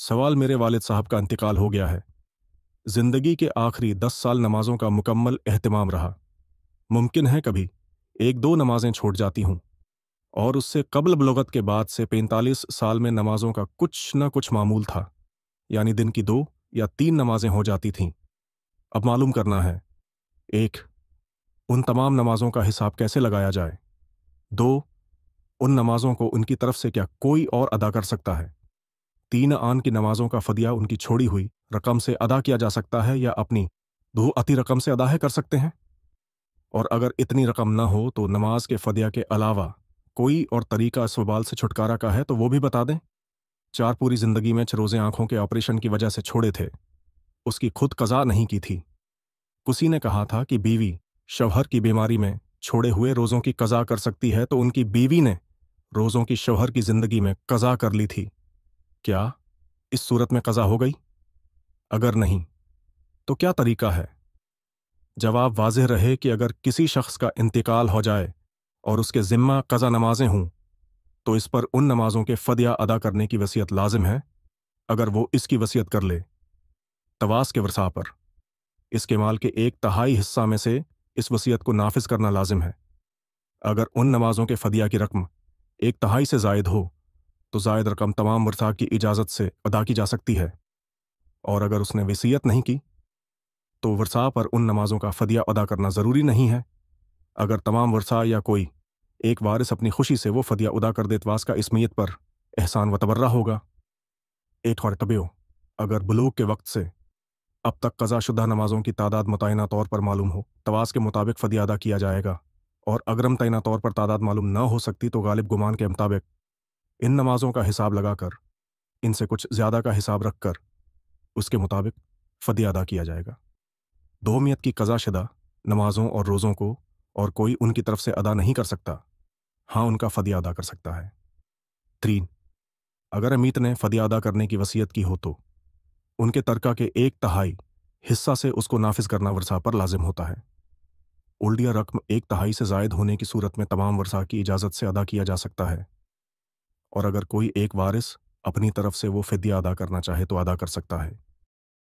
सवाल मेरे वालिद साहब का इंतकाल हो गया है। जिंदगी के आखिरी 10 साल नमाजों का मुकम्मल एहतिमाम रहा। मुमकिन है कभी 1-2 नमाजें छूट जाती हूँ, और उससे कबल बलूगत के बाद से 45 साल में नमाजों का कुछ न कुछ मामूल था, यानी दिन की 2 या 3 नमाजें हो जाती थीं। अब मालूम करना है, 1, उन तमाम नमाजों का हिसाब कैसे लगाया जाए। 2, उन नमाजों को उनकी तरफ से क्या कोई और अदा कर सकता है। 3 आन की नमाजों का फदिया उनकी छोड़ी हुई रकम से अदा किया जा सकता है या अपनी दो अति रकम से अदा है कर सकते हैं। और अगर इतनी रकम न हो तो नमाज के फदिया के अलावा कोई और तरीका इस वबाल से छुटकारा का है तो वो भी बता दें। 4 पूरी जिंदगी में चरोजे आंखों के ऑपरेशन की वजह से छोड़े थे, उसकी खुद कज़ा नहीं की थी। किसी ने कहा था कि बीवी शौहर की बीमारी में छोड़े हुए रोज़ों की कज़ा कर सकती है, तो उनकी बीवी ने रोज़ों की शौहर की जिंदगी में कज़ा कर ली थी। क्या इस सूरत में कज़ा हो गई? अगर नहीं तो क्या तरीका है? जवाब वाज़ेह रहे कि अगर किसी शख्स का इंतकाल हो जाए और उसके ज़िम्मा कज़ा नमाजें हों, तो इस पर उन नमाजों के फदिया अदा करने की वसीयत लाजिम है। अगर वो इसकी वसीयत कर ले तवास के वरसा पर, इसके माल के 1/3 हिस्सा में से इस वसीयत को नाफिज करना लाजिम है। अगर उन नमाजों के फदिया की रकम 1/3 से ज़ायद हो तो ज़ायद रकम तमाम वरसा की इजाज़त से अदा की जा सकती है, और अगर उसने वसीयत नहीं की तो वरसा पर उन नमाजों का फदिया अदा करना ज़रूरी नहीं है। अगर तमाम वरसा या कोई एक वारिस अपनी खुशी से वो फदिया अदा कर दे तो वास का इसमियत पर एहसान व तबर्रा होगा। एक और तबियो, अगर बलूग के वक्त से अब तक कज़ाशुदा नमाजों की तादाद मुतय्यना तौर पर मालूम हो, तवास के मुताबिक फदिया अदा किया जाएगा, और अगर मुतय्यना तौर पर तादाद मालूम न हो सकती तो गालिब गुमान के मुताबिक इन नमाजों का हिसाब लगाकर, इनसे कुछ ज़्यादा का हिसाब रखकर उसके मुताबिक फदिया अदा किया जाएगा। दोमियत की कज़ाशुदा नमाजों और रोज़ों को और कोई उनकी तरफ से अदा नहीं कर सकता। हाँ, उनका फदिया अदा कर सकता है। 3, अगर अमीत ने फदिया अदा करने की वसीयत की हो तो उनके तरका के 1/3 हिस्सा से उसको नाफिज करना वरसा पर लाजिम होता है। उल्डिया रकम 1/3 से ज़ायद होने की सूरत में तमाम वरसा की इजाज़त से अदा किया जा सकता है, और अगर कोई एक वारिस अपनी तरफ से वो फिदिया अदा करना चाहे तो अदा कर सकता है।